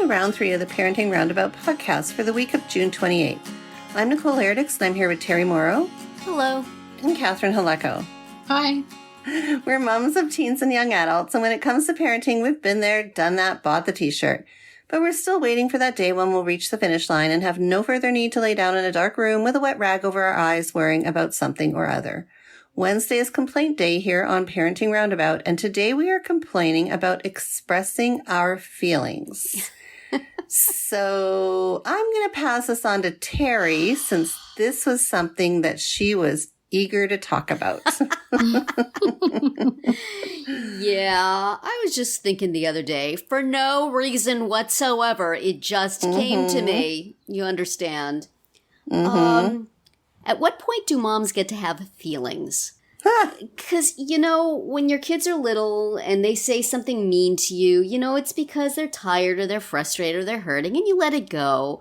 to round 3 of the Parenting Roundabout podcast for the week of June 28th. I'm Nicole Erdix, and I'm here with Terry Morrow. Hello. And Catherine Haleko. Hi. We're moms of teens and young adults, and when it comes to parenting, we've been there, done that, bought the t-shirt. But we're still waiting for that day when we'll reach the finish line and have no further need to lay down in a dark room with a wet rag over our eyes worrying about something or other. Wednesday is complaint day here on Parenting Roundabout, and today we are complaining about expressing our feelings. So I'm going to pass this on to Terry, since this was something that she was eager to talk about. Yeah, I was just thinking the other day, for no reason whatsoever, it just came to me. You understand? At what point do moms get to have feelings? Because, when your kids are little and they say something mean to you, it's because they're tired or they're frustrated or they're hurting, and you let it go.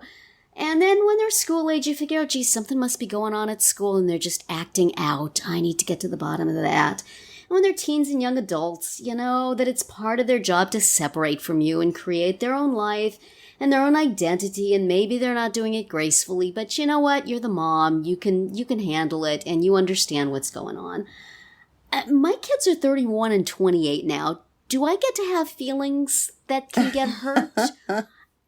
And then when they're school age, you figure out, geez, something must be going on at school and they're just acting out. I need to get to the bottom of that. And when they're teens and young adults, that it's part of their job to separate from you and create their own life and their own identity, and maybe they're not doing it gracefully, but you know what? You're the mom. You can handle it, and you understand what's going on. My kids are 31 and 28 now. Do I get to have feelings that can get hurt?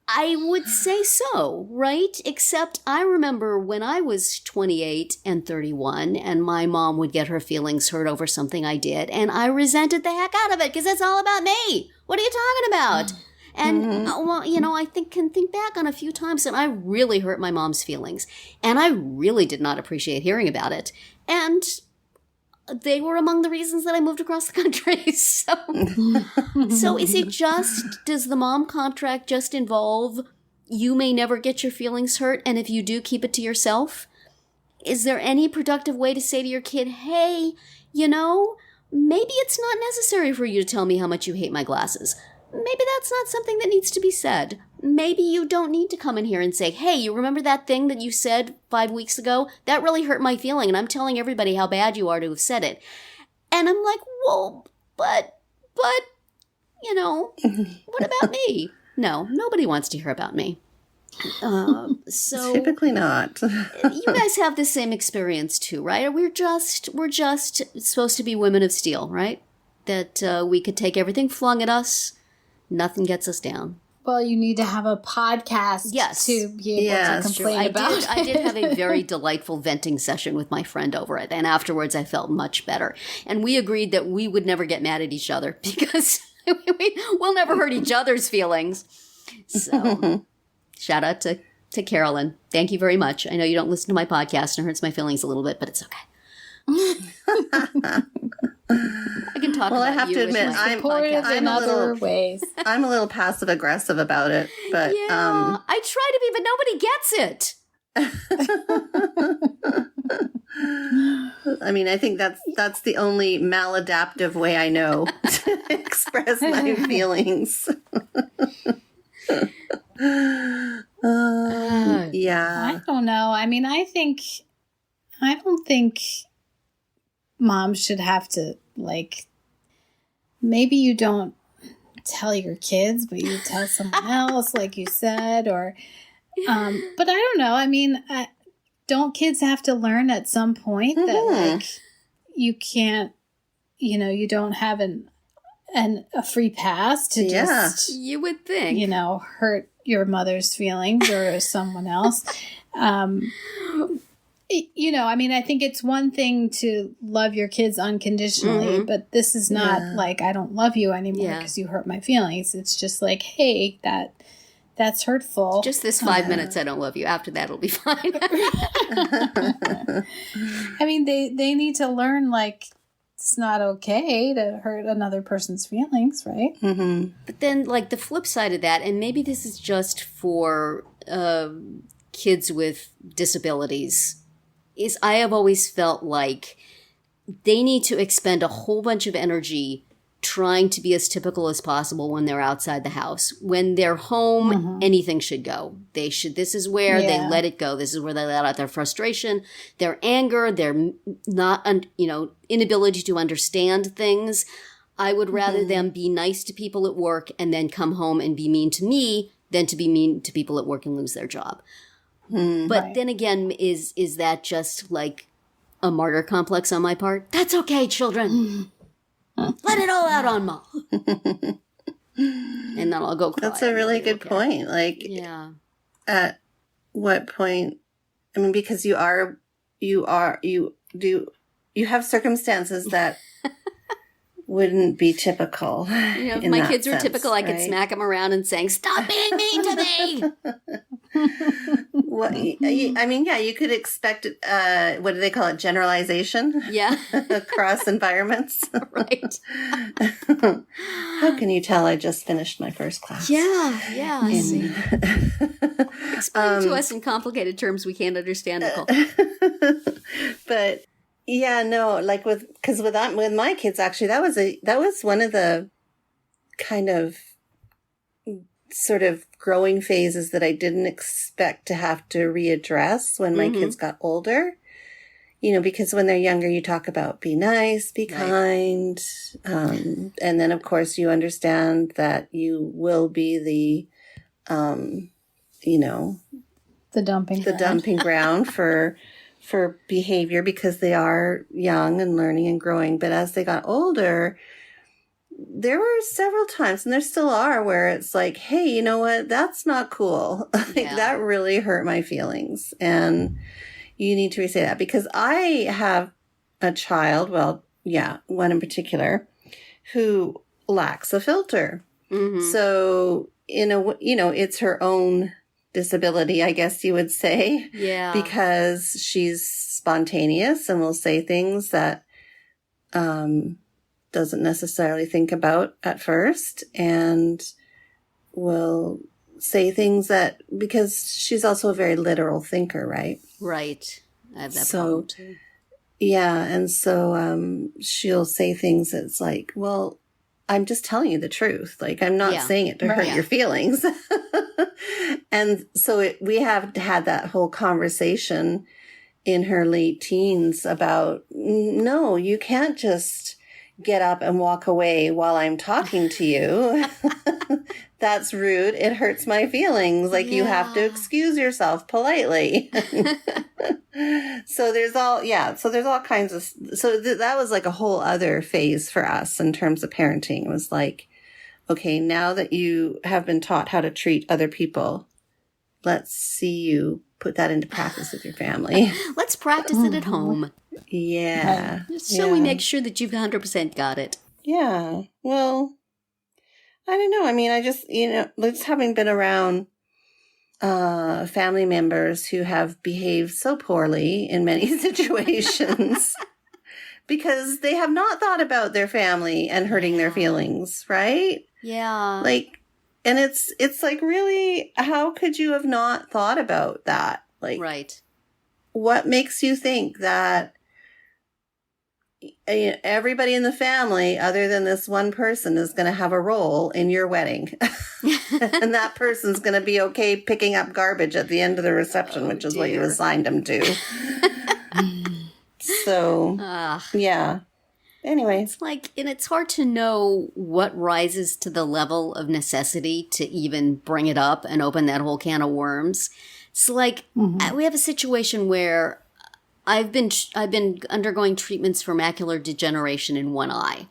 I would say so, right? Except I remember when I was 28 and 31, and my mom would get her feelings hurt over something I did, and I resented the heck out of it because it's all about me. What are you talking about? And, I can think back on a few times and I really hurt my mom's feelings. And I really did not appreciate hearing about it. And they were among the reasons that I moved across the country. So is it does the mom contract just involve you may never get your feelings hurt, and if you do, keep it to yourself? Is there any productive way to say to your kid, hey, maybe it's not necessary for you to tell me how much you hate my glasses. Maybe that's not something that needs to be said. Maybe you don't need to come in here and say, hey, you remember that thing that you said 5 weeks ago? That really hurt my feeling, and I'm telling everybody how bad you are to have said it. And I'm like, well, but, what about me? No, nobody wants to hear about me. So typically not. You guys have the same experience too, right? We're just supposed to be women of steel, right? That we could take everything flung at us. Nothing gets us down. Well, you need to have a podcast to be able to complain about. I did have a very delightful venting session with my friend over it, and afterwards I felt much better. And we agreed that we would never get mad at each other because we'll never hurt each other's feelings. So, shout out to Carolyn. Thank you very much. I know you don't listen to my podcast and it hurts my feelings a little bit, but it's okay. I can talk. Well, I have to admit, I'm in other ways. I'm a little passive aggressive about it, but yeah, I try to be, but nobody gets it. I mean, I think that's the only maladaptive way I know to express my feelings. Yeah, I don't know. I mean, I don't think moms should have to, maybe you don't tell your kids, but you tell someone else, like you said, or, but I don't know. I mean, don't kids have to learn at some point that, you can't, you don't have a free pass to just, you would think, hurt your mother's feelings or someone else. I mean, I think it's one thing to love your kids unconditionally, but this is not like, I don't love you anymore because you hurt my feelings. It's just like, hey, that's hurtful. Just this 5 minutes, I don't love you. After that, it'll be fine. I mean, they need to learn, it's not okay to hurt another person's feelings, right? Mm-hmm. But then, the flip side of that, and maybe this is just for kids with disabilities, is I have always felt like they need to expend a whole bunch of energy trying to be as typical as possible when they're outside the house. When they're home, anything should go. This is where they let it go. This is where they let out their frustration, their anger, their inability to understand things. I would rather them be nice to people at work and then come home and be mean to me than to be mean to people at work and lose their job. But then again, is that just like a martyr complex on my part? That's okay, children. Let it all out on Mom. And then I'll go cry. That's a really good point. Like, yeah. At what point? I mean, because you have circumstances that wouldn't be typical. You know, if my kids were typical, I could smack them around and saying, "Stop being mean to me." Well, I mean, yeah, you could expect, what do they call it? Generalization? Yeah. Across environments. Right. How can you tell I just finished my first class? Yeah. I see. Explain it to us in complicated terms we can't understand, Nicole. But yeah, no, like with my kids, actually, that was one of the kind of sort of growing phases that I didn't expect to have to readdress when my kids got older. You know, because when they're younger, you talk about be nice, be kind. And then, of course, you understand that you will be the dumping ground for behavior because they are young and learning and growing. But as they got older, there were several times, and there still are, where it's like, hey, you know what? That's not cool. That really hurt my feelings. And you need to say that, because I have a child, one in particular, who lacks a filter. Mm-hmm. So, it's her own disability, I guess you would say. Yeah. Because she's spontaneous and will say things that doesn't necessarily think about at first, and will say things that, because she's also a very literal thinker, right? Right. I have that problem too. Yeah. And so she'll say things that's like, well, I'm just telling you the truth. Like, I'm not saying it to hurt your feelings. And so we have had that whole conversation in her late teens about, no, you can't just get up and walk away while I'm talking to you. That's rude. It hurts my feelings. Like, you have to excuse yourself politely. So there's all kinds of, that was like a whole other phase for us in terms of parenting. It was like, okay, now that you have been taught how to treat other people, let's see you put that into practice with your family. Let's practice it at home. Yeah. So we make sure that you've 100% got it. Yeah. Well, I don't know. I mean, I just, just having been around family members who have behaved so poorly in many situations because they have not thought about their family and hurting their feelings, right? Yeah. Like, and it's like, really, how could you have not thought about that? Like, right. What makes you think that everybody in the family, other than this one person, is going to have a role in your wedding? And that person's going to be okay picking up garbage at the end of the reception, which is what you assigned them to. So, yeah. Anyway. It's like, and it's hard to know what rises to the level of necessity to even bring it up and open that whole can of worms. It's like, we have a situation where I've been undergoing treatments for macular degeneration in one eye.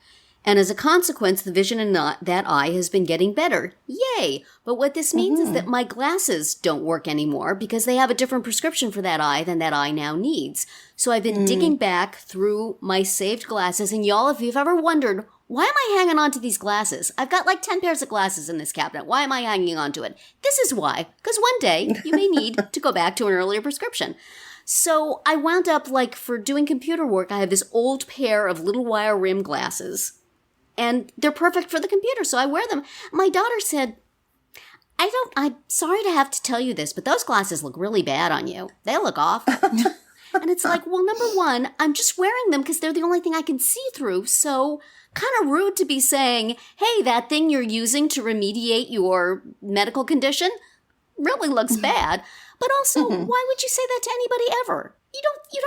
And as a consequence, the vision in that eye has been getting better. Yay! But what this means is that my glasses don't work anymore because they have a different prescription for that eye than that eye now needs. So I've been digging back through my saved glasses. And y'all, if you've ever wondered, why am I hanging on to these glasses? I've got like 10 pairs of glasses in this cabinet. Why am I hanging on to it? This is why. Because one day you may need to go back to an earlier prescription. So I wound up, like, for doing computer work, I have this old pair of little wire rim glasses. And they're perfect for the computer, so I wear them. My daughter said, I'm sorry to have to tell you this, but those glasses look really bad on you. They look awful. And it's like, well, number one, I'm just wearing them because they're the only thing I can see through. So kind of rude to be saying, hey, that thing you're using to remediate your medical condition really looks bad. But also, why would you say that to anybody ever? You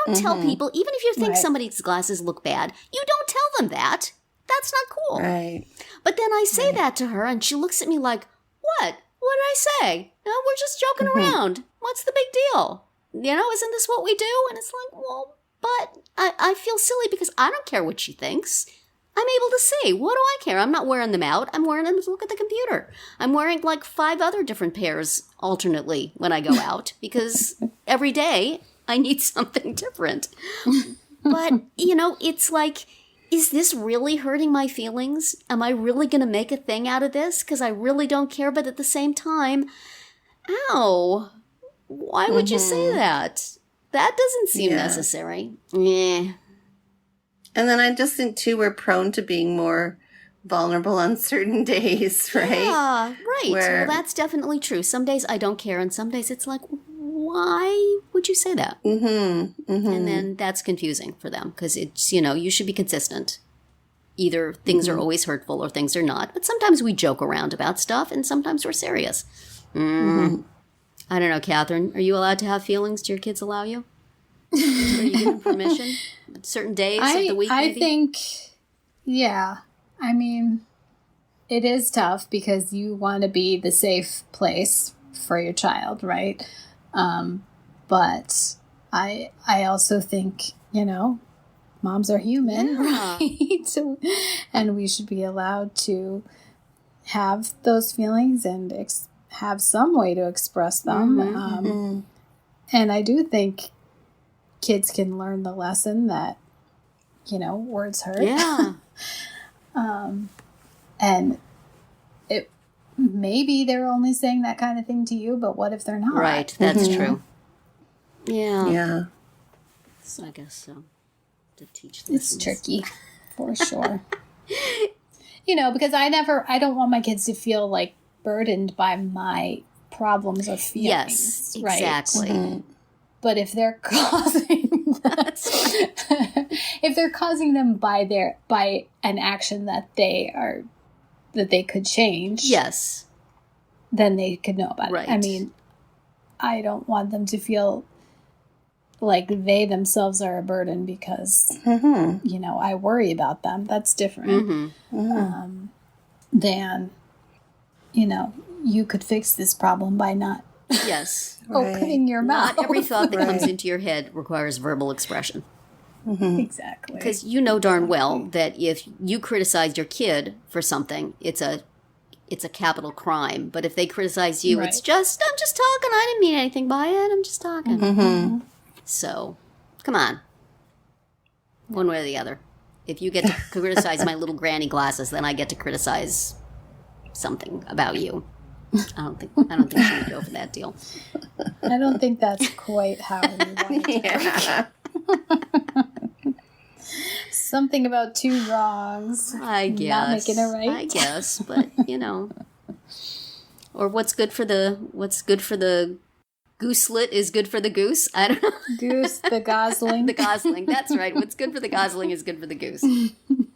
don't tell people, even if you think somebody's glasses look bad, you don't tell them that. That's not cool. Right. But then I say that to her, and she looks at me like, what? what did I say? No, we're just joking around. What's the big deal? Isn't this what we do? And it's like, well, but I feel silly because I don't care what she thinks. I'm able to see. What do I care? I'm not wearing them out. I'm wearing them to look at the computer. I'm wearing like 5 other different pairs alternately when I go out because every day I need something different. But, it's like, is this really hurting my feelings? Am I really going to make a thing out of this? Because I really don't care. But at the same time, ow, why would you say that? That doesn't seem necessary. Yeah. And then I just think, too, we're prone to being more vulnerable on certain days, right? Yeah, right. Well, that's definitely true. Some days I don't care, and some days it's like, why would you say that? Mm-hmm. Mm-hmm. And then that's confusing for them because it's, you should be consistent. Either things are always hurtful or things are not. But sometimes we joke around about stuff, and sometimes we're serious. I don't know, Catherine. Are you allowed to have feelings? Do your kids allow you? Are you given permission? Certain days of the week, maybe? I think, yeah. I mean, it is tough because you want to be the safe place for your child, right? But I also think, moms are human, right? And we should be allowed to have those feelings and have some way to express them. And I do think kids can learn the lesson that, words hurt. Yeah. And it maybe they're only saying that kind of thing to you, but what if they're not? Right, that's true. Yeah. Yeah. So I guess so. To teach lessons. It's tricky, for sure. Because I don't want my kids to feel like burdened by my problems or feelings. Yes, exactly. Right? But if they're causing if they're causing them by an action that they could change, yes, then they could know about right. it. I mean, I don't want them to feel like they themselves are a burden because I worry about them. That's different than you could fix this problem by not opening your mouth. Not every thought that comes into your head requires verbal expression. Exactly. Because darn well that if you criticize your kid for something, it's a capital crime. But if they criticize you, it's just, I'm just talking. I didn't mean anything by it. I'm just talking. So, come on. One way or the other. If you get to criticize my little granny glasses, then I get to criticize something about you. I don't think she would go for that deal. I don't think that's quite how we want it to work. Something about 2 wrongs. I guess. Not making it right. I guess, but or what's good for the gooselet is good for the goose. I don't know. Goose, the gosling. The gosling. That's right. What's good for the gosling is good for the goose.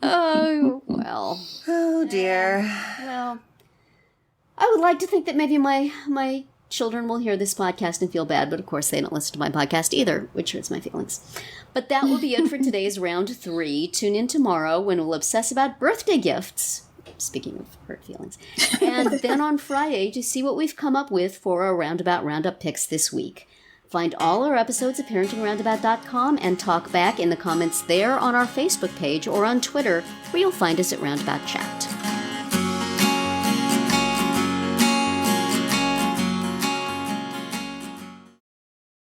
Oh, well. Oh, dear. Well, I would like to think that maybe my children will hear this podcast and feel bad, but of course they don't listen to my podcast either, which hurts my feelings. But that will be it for today's round 3. Tune in tomorrow when we'll obsess about birthday gifts. Speaking of hurt feelings. And then on Friday to see what we've come up with for our Roundup picks this week. Find all our episodes at parentingroundabout.com and talk back in the comments there on our Facebook page or on Twitter, where you'll find us at Roundabout Chat.